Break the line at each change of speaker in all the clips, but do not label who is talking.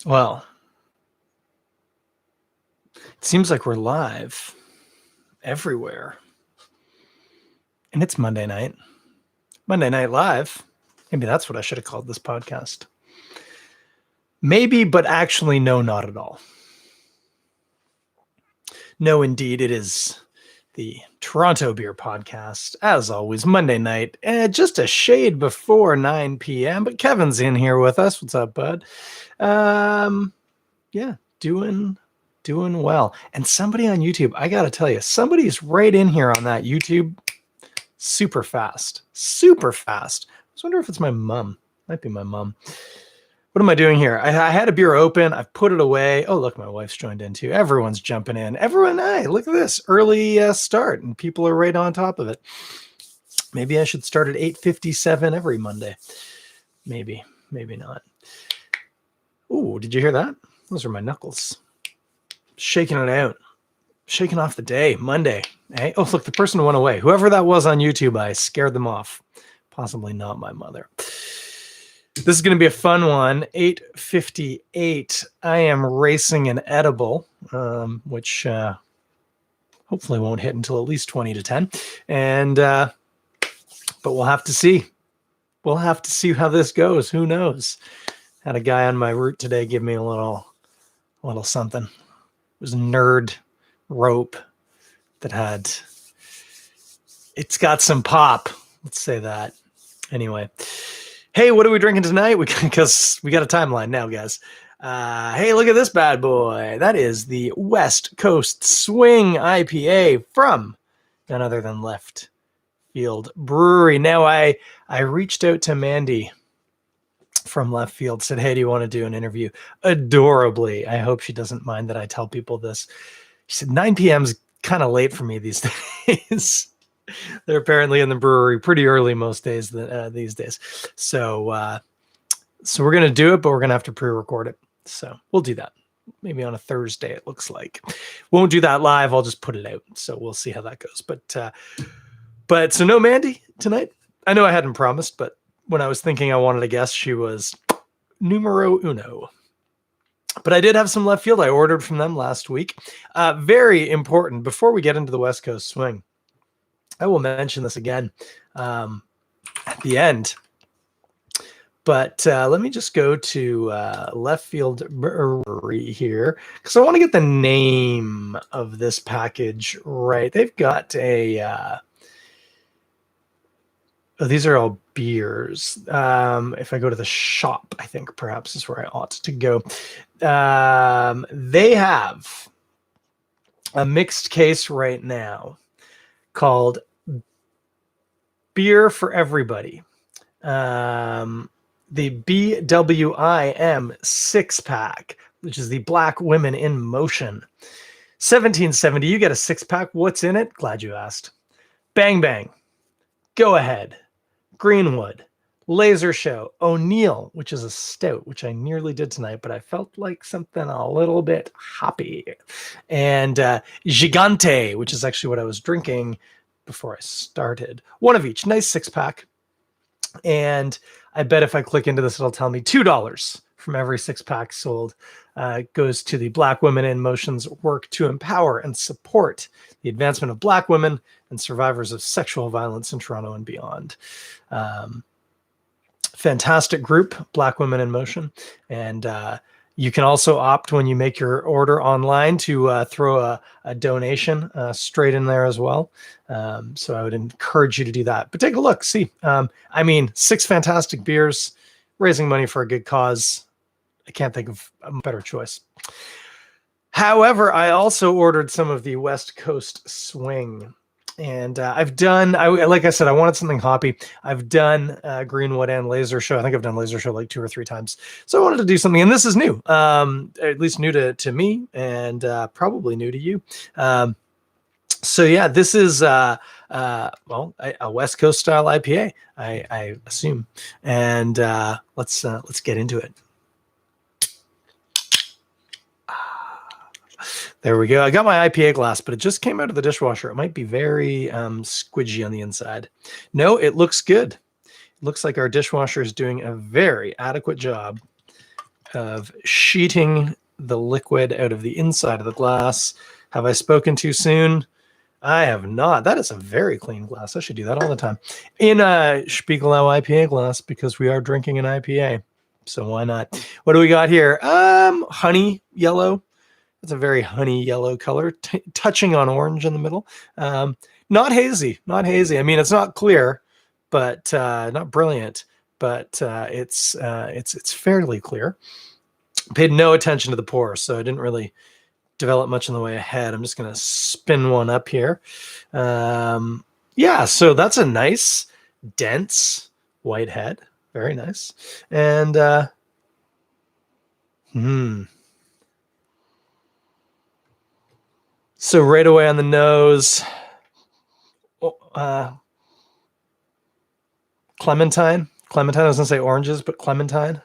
Well, it seems like we're live everywhere. And it's Monday night. Monday Night Live. Maybe that's what I should have called this podcast. Maybe, but actually, no, not at all. No, indeed, it is the Toronto Beer Podcast, as always, Monday night, just a shade before 9 p.m. But Kevin's in here with us. What's up, bud? Yeah, doing well. And somebody on YouTube, I got to tell you, somebody's right in here on that YouTube super fast. I was wondering if it's my mom. Might be my mom. What am I doing here? I had a beer open. I've put it away. Oh, look, my wife's joined in too. Everyone's jumping in. Everyone, hey, look at this early start, and people are right on top of it. Maybe I should start at 8:57 every Monday. Maybe not. Ooh, did you hear that? Those are my knuckles. Shaking it out. Shaking off the day. Monday. Hey, oh, look, the person went away. Whoever that was on YouTube, I scared them off. Possibly not my mother. This is going to be a fun one. 8:58. I am racing an edible, which hopefully won't hit until at least 20 to 10. And but we'll have to see. We'll have to see how this goes. Who knows? Had a guy on my route today give me a little something. It was a nerd rope that had. It's got some pop. Let's say that. Anyway. Hey, what are we drinking tonight? Because we got a timeline now, guys. Hey, look at this bad boy. That is the West Coast Swing IPA from none other than Left Field Brewery. Now, I reached out to Mandy from Left Field, said, hey, do you want to do an interview? Adorably. I hope she doesn't mind that I tell people this. She said, 9 p.m. is kind of late for me these days. They're apparently in the brewery pretty early most days these days. So we're going to do it, but we're going to have to pre-record it. So we'll do that. Maybe on a Thursday, it looks like. Won't do that live. I'll just put it out. So we'll see how that goes. But so no Mandy tonight. I know I hadn't promised, but when I was thinking I wanted a guest, she was numero uno. But I did have some Left Field I ordered from them last week. Very important. Before we get into the West Coast Swing, I will mention this again at the end. But let me just go to Left Field Brewery here because I want to get the name of this package right. They've got a... these are all beers. If I go to the shop, I think perhaps is where I ought to go. They have a mixed case right now called Beer for Everybody. The BWIM 6-pack, which is the Black Women in Motion. 1770, you get a 6-pack. What's in it? Glad you asked. Bang Bang, Go Ahead, Greenwood, Laser Show, O'Neill, which is a stout, which I nearly did tonight, but I felt like something a little bit hoppy. And Gigante, which is actually what I was drinking before I started. One of each. Nice 6-pack. And I bet if I click into this, it'll tell me $2 from every 6-pack sold goes to the Black Women in Motion's work to empower and support the advancement of Black women and survivors of sexual violence in Toronto and beyond. Fantastic group, Black Women in Motion. And you can also opt when you make your order online to throw a donation straight in there as well. So I would encourage you to do that. But take a look, see. 6 fantastic beers, raising money for a good cause. I can't think of a better choice. However, I also ordered some of the West Coast Swing. And I've done, like I said, I wanted something hoppy. I've done Greenwood and Laser Show. I think I've done Laser Show like 2 or 3 times. So I wanted to do something, and this is new, at least new to me, and probably new to you. So yeah, this is a West Coast style IPA, I assume, and let's get into it. There we go. I got my IPA glass, but it just came out of the dishwasher. It might be very squidgy on the inside. No, it looks good. It looks like our dishwasher is doing a very adequate job of sheeting the liquid out of the inside of the glass. Have I spoken too soon? I have not. That is a very clean glass. I should do that all the time. In a Spiegelau IPA glass, because we are drinking an IPA. So why not? What do we got here? Honey yellow. It's a very honey yellow color, touching on orange in the middle. Not hazy, not hazy. I mean, it's not clear, but not brilliant. But it's fairly clear. Paid no attention to the pour, so I didn't really develop much in the way ahead. I'm just going to spin one up here. Yeah, so that's a nice, dense white head. Very nice. And so right away on the nose, clementine. Clementine, I was going to say oranges, but clementine.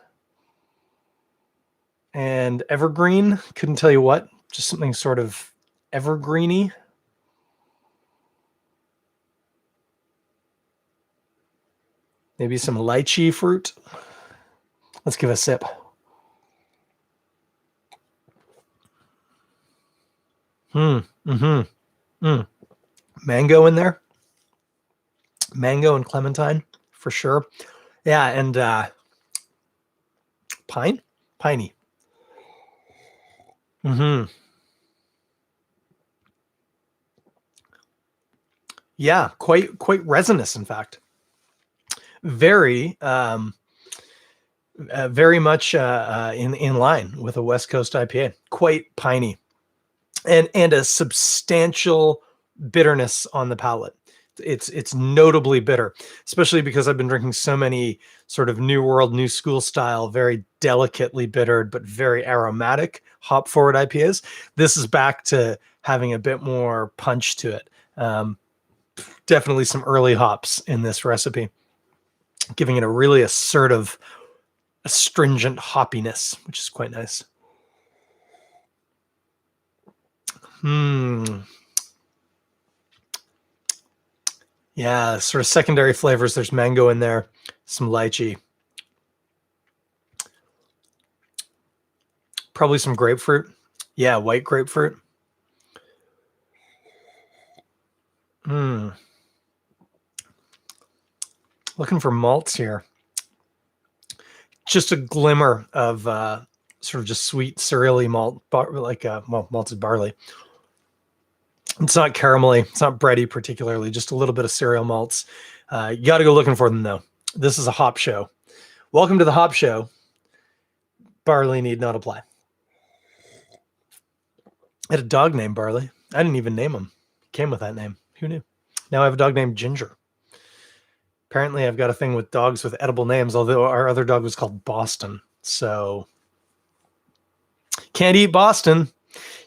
And evergreen, couldn't tell you what, just something sort of evergreeny. Maybe some lychee fruit. Let's give a sip. Mango in there. Mango and clementine for sure. Yeah, and piney. Yeah, quite resinous, in fact. Very very much in line with a West Coast IPA. Quite piney, and a substantial bitterness on the palate. It's notably bitter, especially because I've been drinking so many sort of New World, New School style, very delicately bittered but very aromatic hop forward IPAs. This is back to having a bit more punch to it. Definitely some early hops in this recipe, giving it a really assertive, astringent hoppiness, which is quite nice. Yeah, sort of secondary flavors. There's mango in there, some lychee, probably some grapefruit. Yeah, white grapefruit. Looking for malts here. Just a glimmer of sort of just sweet cereal-y malt, like malted barley. It's not caramelly. It's not bready particularly. Just a little bit of cereal malts. You got to go looking for them, though. This is a hop show. Welcome to the hop show. Barley need not apply. I had a dog named Barley. I didn't even name him. He came with that name. Who knew? Now I have a dog named Ginger. Apparently, I've got a thing with dogs with edible names, although our other dog was called Boston. So, can't eat Boston.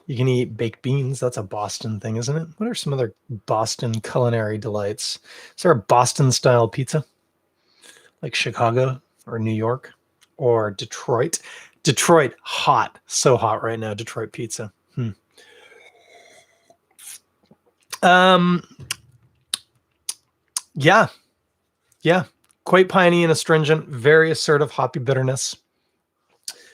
You can eat baked beans. That's a Boston thing, isn't it? What are some other Boston culinary delights? Is there a Boston-style pizza? Like Chicago or New York or Detroit? Detroit, hot. So hot right now, Detroit pizza. Yeah. Quite piney and astringent, very assertive hoppy bitterness.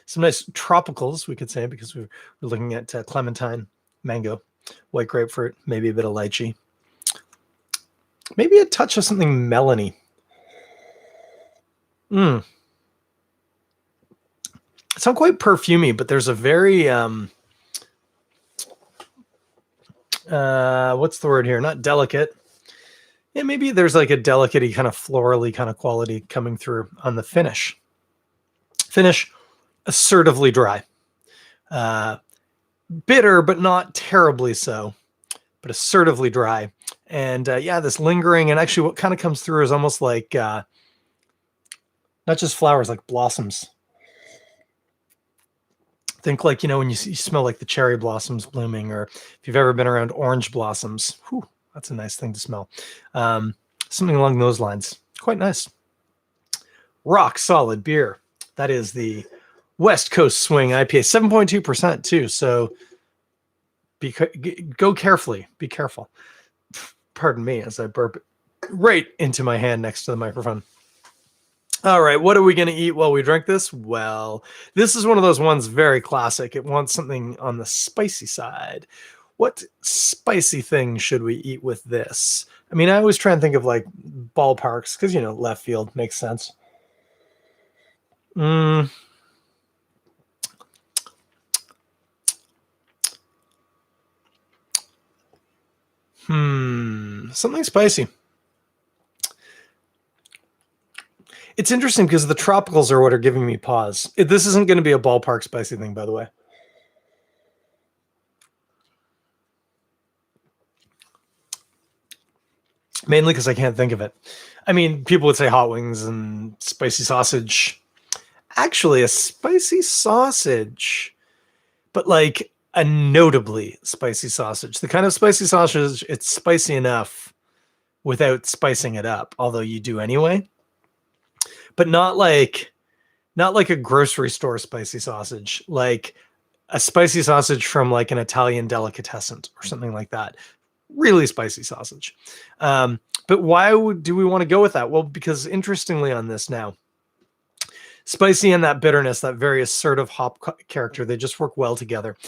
Some nice tropicals, we could say, because we're looking at clementine, mango, white grapefruit, maybe a bit of lychee. Maybe a touch of something melony. It's not quite perfumey, but there's a very what's the word here? Not delicate. Yeah, maybe there's like a delicate-y kind of florally kind of quality coming through on the finish. Finish, assertively dry. Bitter, but not terribly so, but assertively dry. And yeah, this lingering, and actually what kind of comes through is almost like not just flowers, like blossoms. Think like, when you smell like the cherry blossoms blooming, or if you've ever been around orange blossoms, whew, that's a nice thing to smell. Something along those lines. Quite nice. Rock solid beer. That is the West Coast Swing IPA, 7.2% too. So go carefully. Be careful. Pardon me as I burp right into my hand next to the microphone. All right, what are we going to eat while we drink this? Well, this is one of those ones very classic. It wants something on the spicy side. What spicy thing should we eat with this? I mean, I always try and think of like ballparks because, left field makes sense. Mm, something spicy. It's interesting because the tropicals are what are giving me pause. This isn't going to be a ballpark spicy thing, by the way. Mainly because I can't think of it. I mean, people would say hot wings and spicy sausage. Actually, a spicy sausage, but like a notably spicy sausage. The kind of spicy sausage, it's spicy enough without spicing it up, although you do anyway. But not like a grocery store spicy sausage, like a spicy sausage from like an Italian delicatessen or something like that. Really spicy sausage. But why do we want to go with that? Well, because interestingly on this now, spicy and that bitterness, that very assertive hop character, they just work well together.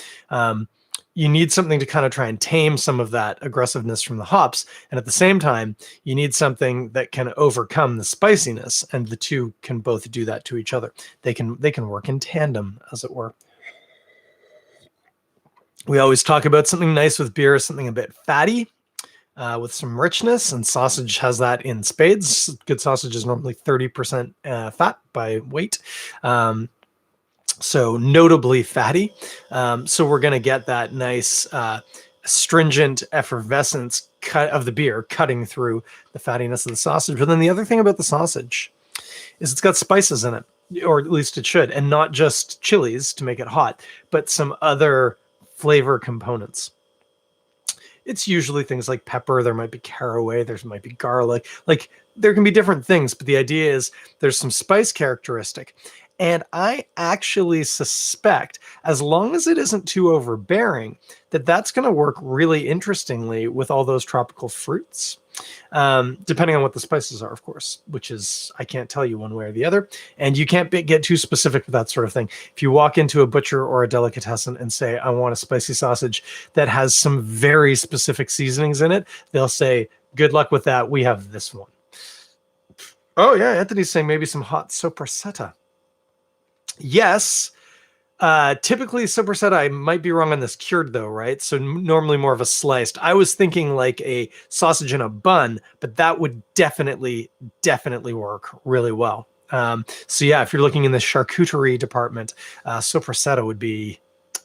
You need something to kind of try and tame some of that aggressiveness from the hops, and at the same time you need something that can overcome the spiciness, and the two can both do that to each other. They can work in tandem, as it were. We always talk about something nice with beer, something a bit fatty, with some richness, and sausage has that in spades. Good sausage is normally 30% fat by weight. So notably fatty. So we're going to get that nice stringent effervescence cut of the beer cutting through the fattiness of the sausage. But then the other thing about the sausage is it's got spices in it, or at least it should, and not just chilies to make it hot, but some other flavor components. It's usually things like pepper. There might be caraway. There might be garlic. Like there can be different things, but the idea is there's some spice characteristic. And I actually suspect, as long as it isn't too overbearing, that that's going to work really interestingly with all those tropical fruits, depending on what the spices are, of course, which is, I can't tell you one way or the other. And you can't get too specific with that sort of thing. If you walk into a butcher or a delicatessen and say, I want a spicy sausage that has some very specific seasonings in it, they'll say, good luck with that. We have this one. Oh, yeah. Anthony's saying maybe some hot sopressata. Yes. Typically sopressata, I might be wrong on this, cured though, right? So normally more of a sliced. I was thinking like a sausage in a bun, but that would definitely work really well. So yeah, if you're looking in the charcuterie department, sopressata would be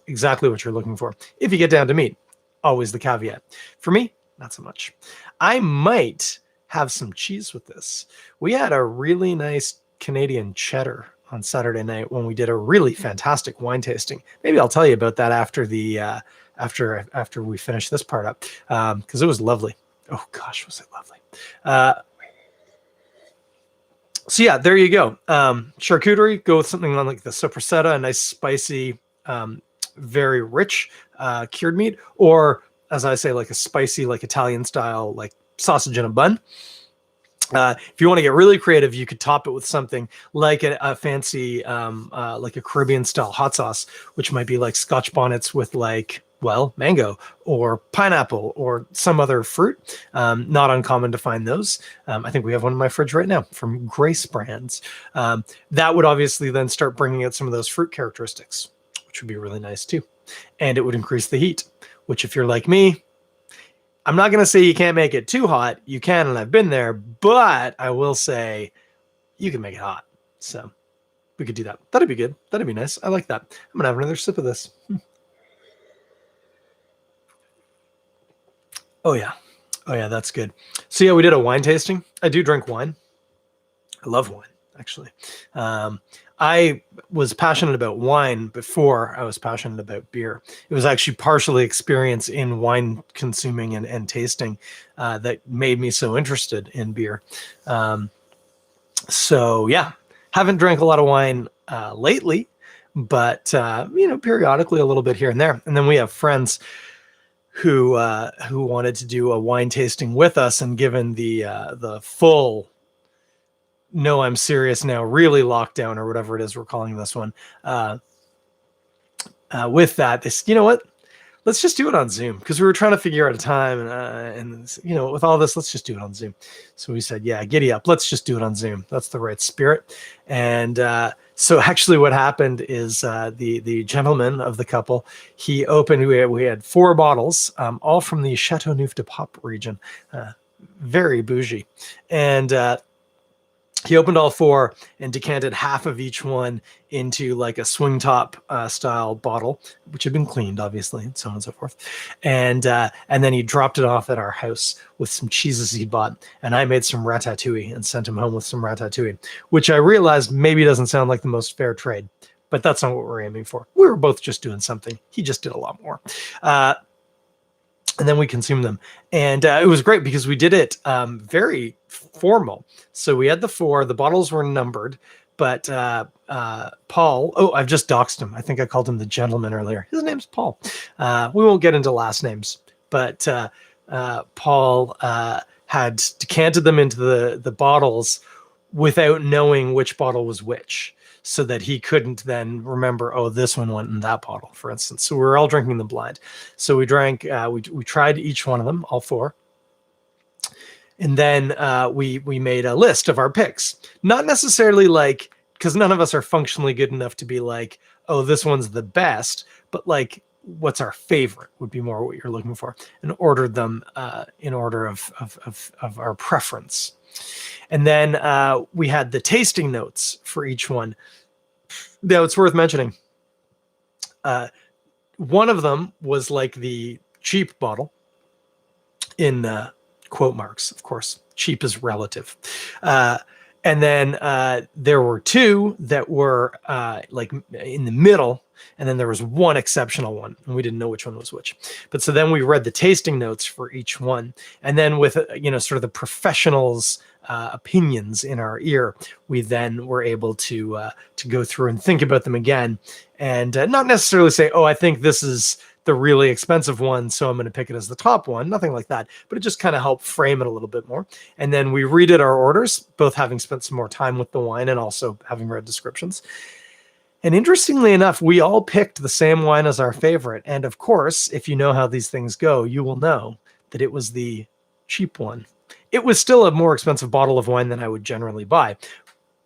exactly what you're looking for. If you get down to meat, always the caveat. For me, not so much. I might have some cheese with this. We had a really nice Canadian cheddar on Saturday night when we did a really fantastic wine tasting. Maybe I'll tell you about that after the after we finish this part up, because it was lovely. Oh gosh, was it lovely? So yeah, there you go. Charcuterie, go with something on like the sopressata, a nice spicy, very rich cured meat, or as I say, like a spicy, like Italian style, like sausage in a bun. If you want to get really creative, you could top it with something like a fancy, like a Caribbean style hot sauce, which might be like Scotch bonnets with like, well, mango or pineapple or some other fruit. Not uncommon to find those. I think we have one in my fridge right now from Grace Brands. That would obviously then start bringing out some of those fruit characteristics, which would be really nice too. And it would increase the heat, which if you're like me, I'm not going to say you can't make it too hot. You can, and I've been there, but I will say you can make it hot. So we could do that. That'd be good. That'd be nice. I like that. I'm going to have another sip of this. Oh, yeah. Oh, yeah, that's good. So, yeah, we did a wine tasting. I do drink wine. I love wine, actually. I was passionate about wine before I was passionate about beer. It was actually partially experience in wine consuming and tasting that made me so interested in beer. So yeah, haven't drank a lot of wine lately, but periodically a little bit here and there. And then we have friends who wanted to do a wine tasting with us, and given the full no, I'm serious now, really lockdown or whatever it is we're calling this one. With that, this, you know what? Let's just do it on Zoom because we were trying to figure out a time, and with all this, let's just do it on Zoom. So we said, yeah, giddy up, let's just do it on Zoom. That's the right spirit. And so actually, what happened is the gentleman of the couple, he opened. We had 4 bottles, all from the Chateauneuf de Pop region, very bougie, and he opened all 4 and decanted half of each one into like a swing top style bottle, which had been cleaned, obviously, and so on and so forth. And then he dropped it off at our house with some cheeses he'd bought. And I made some ratatouille and sent him home with some ratatouille, which I realized maybe doesn't sound like the most fair trade, but that's not what we're aiming for. We were both just doing something. He just did a lot more. And then we consumed them. And it was great because we did it very formal. So we had the 4, the bottles were numbered, but Paul, I've just doxed him. I think I called him the gentleman earlier. His name's Paul. We won't get into last names, but Paul had decanted them into the bottles without knowing which bottle was which, so that he couldn't then remember, oh, this one went in that bottle, for instance. So we were all drinking them blind. So we drank, we tried each one of them, all 4. And then we made a list of our picks. Not necessarily like, because none of us are functionally good enough to be like, oh, this one's the best, but like, what's our favorite would be more what you're looking for, and ordered them in order of our preference. And then we had the tasting notes for each one. Now, it's worth mentioning. One of them was like the cheap bottle, in quote marks, of course. Cheap is relative. And then there were 2 that were like in the middle, and then there was one exceptional one, and we didn't know which one was which. But so then we read the tasting notes for each one, and then with sort of the professionals' opinions in our ear, we then were able to go through and think about them again, and not necessarily say, oh, I think this is the really expensive one, so I'm going to pick it as the top one. Nothing like that, but it just kind of helped frame it a little bit more. And then we redid our orders, both having spent some more time with the wine and also having read descriptions. And interestingly enough, we all picked the same wine as our favorite. And of course, if you know how these things go, you will know that it was the cheap one. It was still a more expensive bottle of wine than I would generally buy.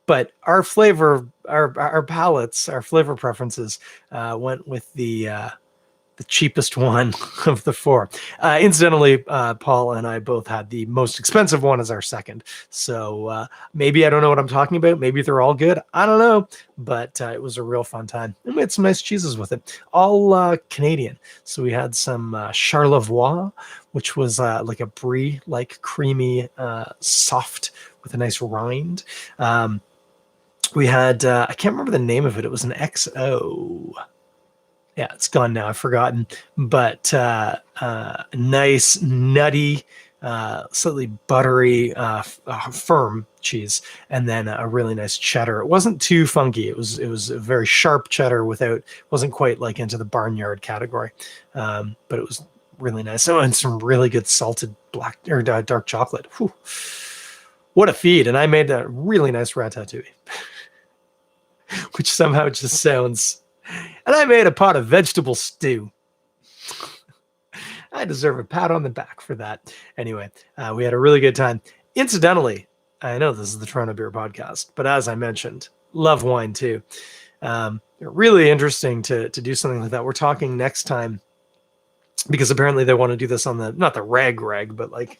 But our flavor, our palates, our flavor preferences went with the cheapest one of the 4. Incidentally, Paul and I both had the most expensive one as our second. So maybe I don't know what I'm talking about. Maybe they're all good. I don't know. But it was a real fun time. And we had some nice cheeses with it. All Canadian. So we had some Charlevoix, which was like a brie, like creamy, soft with a nice rind. We had, I can't remember the name of it. It was an XO. Yeah, it's gone now. I've forgotten. But nice, nutty, slightly buttery, firm cheese, and then a really nice cheddar. It wasn't too funky. It was a very sharp cheddar wasn't quite like into the barnyard category, but it was really nice. Oh, and some really good salted black or dark chocolate. Whew. What a feed! And I made a really nice ratatouille, which somehow just sounds. And I made a pot of vegetable stew. I deserve a pat on the back for that. Anyway, we had a really good time. Incidentally, I know this is the Toronto Beer Podcast, but as I mentioned, love wine too. Really interesting to do something like that. We're talking next time, because apparently they want to do this on not the reg, but like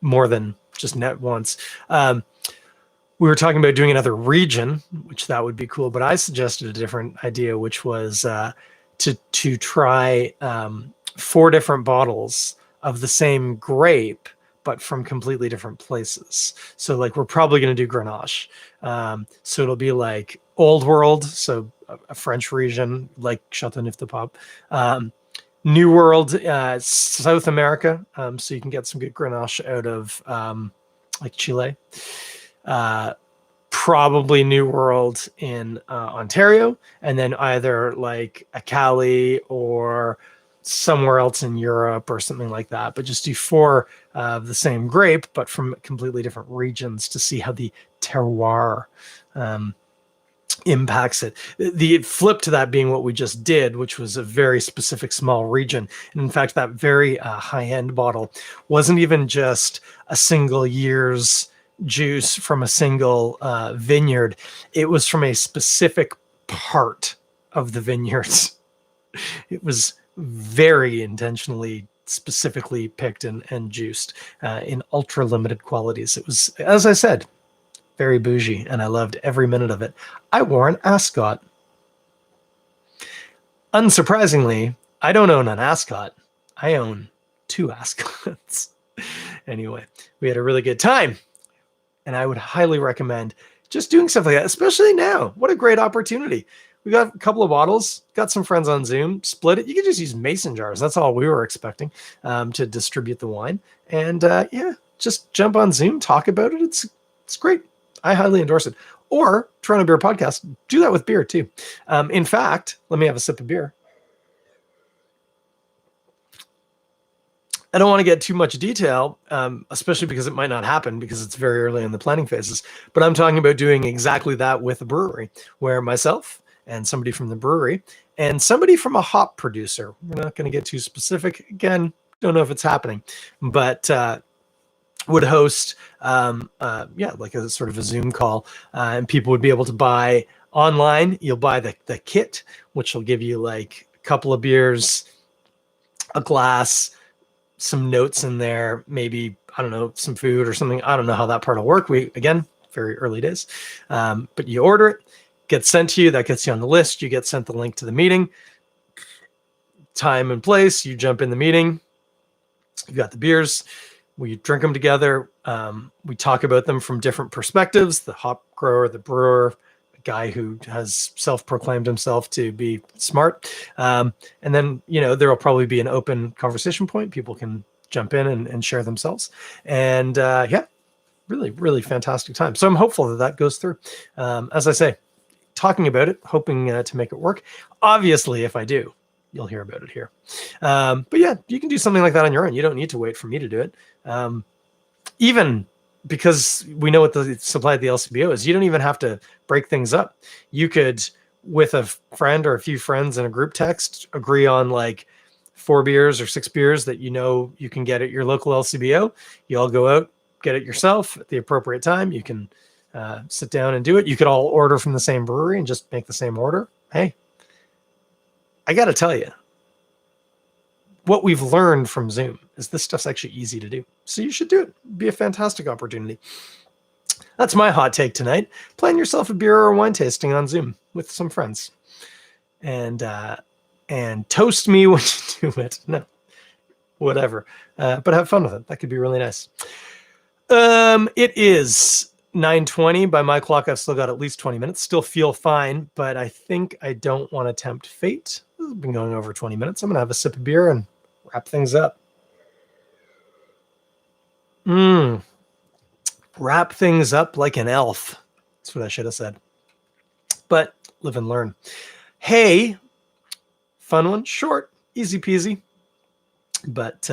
more than just net once. We were talking about doing another region, which that would be cool. But I suggested a different idea, which was to try 4 different bottles of the same grape, but from completely different places. So like we're probably going to do Grenache. So it'll be like Old World, so a French region like Chateauneuf de Pop. New World, South America. So you can get some good Grenache out of like Chile. Probably New World in Ontario, and then either like a Cali or somewhere else in Europe or something like that. But just do 4 of the same grape, but from completely different regions, to see how the terroir impacts it. The flip to that being what we just did, which was a very specific small region. And in fact, that very high-end bottle wasn't even just a single year's juice from a single vineyard. It was from a specific part of the vineyards. It was very intentionally specifically picked and juiced in ultra limited qualities. It was, as I said, very bougie, and I loved every minute of it. I wore an ascot. Unsurprisingly, I don't own an ascot. I own 2 ascots. Anyway, we had a really good time, and I would highly recommend just doing stuff like that, especially now. What a great opportunity. We got a couple of bottles, got some friends on Zoom, split it. You could just use mason jars. That's all we were expecting to distribute the wine. And yeah, just jump on Zoom, talk about it. It's great. I highly endorse it. Or Toronto Beer Podcast, do that with beer too. In fact, let me have a sip of beer. I don't want to get too much detail, especially because it might not happen because it's very early in the planning phases. But I'm talking about doing exactly that with a brewery, where myself and somebody from the brewery and somebody from a hop producer, we're not going to get too specific. Again, don't know if it's happening, but would host like a sort of a Zoom call, and people would be able to buy online. You'll buy the kit, which will give you like a couple of beers, a glass, some notes in there, maybe, I don't know, some food or something. I don't know how that part will work. We, again, very early days, but you order it, gets sent to you, that gets you on the list. You get sent the link to the meeting, time and place. You jump in the meeting, you've got the beers, we drink them together. We talk about them from different perspectives, the hop grower, the brewer, the guy who has self-proclaimed himself to be smart. And then, there will probably be an open conversation point. People can jump in and share themselves. And really, really fantastic time. So I'm hopeful that goes through. As I say, talking about it, hoping to make it work. Obviously, if I do, you'll hear about it here. But yeah, you can do something like that on your own. You don't need to wait for me to do it. Even because we know what the supply of the LCBO is, you don't even have to break things up. You could, with a friend or a few friends in a group text, agree on like 4 beers or 6 beers that you can get at your local LCBO. You all go out, get it yourself at the appropriate time. You can sit down and do it. You could all order from the same brewery and just make the same order. Hey, I got to tell you, what we've learned from Zoom is this stuff's actually easy to do. So you should do it. It'd be a fantastic opportunity. That's my hot take tonight. Plan yourself a beer or a wine tasting on Zoom with some friends. And toast me when you do it. No, whatever. But have fun with it. That could be really nice. It is 9:20 by my clock. I've still got at least 20 minutes. Still feel fine, but I think I don't want to tempt fate. This has been going over 20 minutes. I'm going to have a sip of beer and wrap things up. Wrap things up like an elf. That's what I should have said. But live and learn. Hey, fun one. Short, easy peasy. But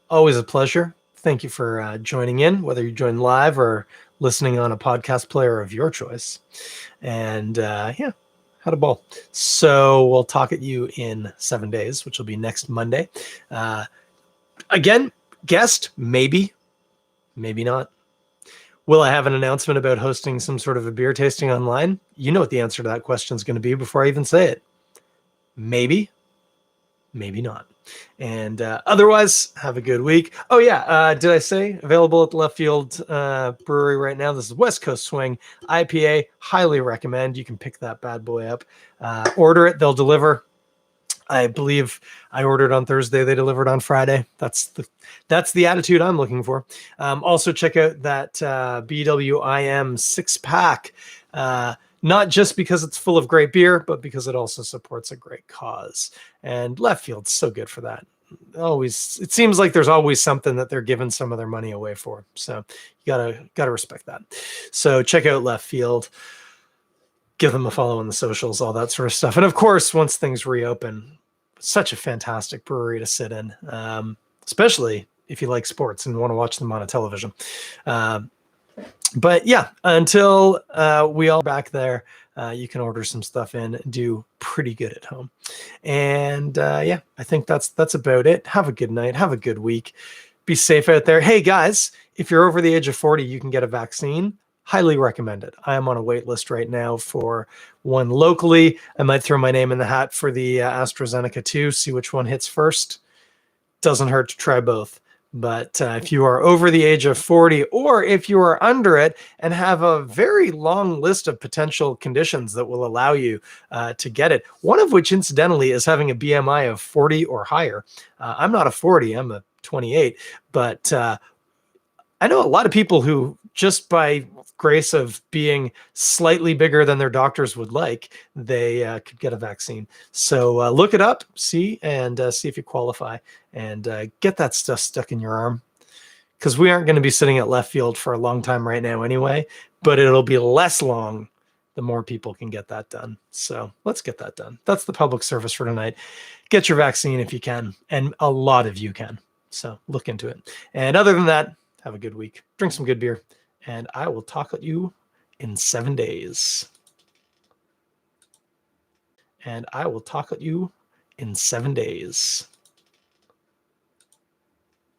always a pleasure. Thank you for joining in, whether you join live or listening on a podcast player of your choice. And had a ball. So we'll talk at you in 7 days, which will be next Monday. Again, guest, maybe not. Will I have an announcement about hosting some sort of a beer tasting online? You know what the answer to that question is going to be before I even say it. Maybe not. And otherwise, have a good week. Oh yeah, did I say available at the Left Field Brewery right now? This is West Coast Swing IPA. Highly recommend. You can pick that bad boy up. Order it; they'll deliver. I believe I ordered on Thursday. They delivered on Friday. That's the attitude I'm looking for. Also, check out that BWIM 6-pack. Not just because it's full of great beer, but because it also supports a great cause. And Left Field's so good for that. Always, it seems like there's always something that they're giving some of their money away for. So you gotta respect that. So check out Left Field. Give them a follow on the socials, all that sort of stuff. And of course, once things reopen, such a fantastic brewery to sit in, especially if you like sports and want to watch them on a television. But yeah, until we all back there, you can order some stuff in, do pretty good at home. And yeah, I think that's about it. Have a good night. Have a good week. Be safe out there. Hey guys, if you're over the age of 40, you can get a vaccine. Highly recommend it. I am on a wait list right now for one locally. I might throw my name in the hat for the AstraZeneca too, see which one hits first. Doesn't hurt to try both. But if you are over the age of 40, or if you are under it and have a very long list of potential conditions that will allow you to get it, one of which incidentally is having a BMI of 40 or higher. I'm not a 40, I'm a 28, but I know a lot of people who, just by grace of being slightly bigger than their doctors would like, they could get a vaccine. So look it up, see if you qualify, and get that stuff stuck in your arm. Because we aren't going to be sitting at left field for a long time right now anyway, but it'll be less long the more people can get that done. So let's get that done. That's the public service for tonight. Get your vaccine if you can, and a lot of you can. So look into it. And other than that, have a good week. Drink some good beer, and I will talk at you in 7 days. And I will talk at you in 7 days.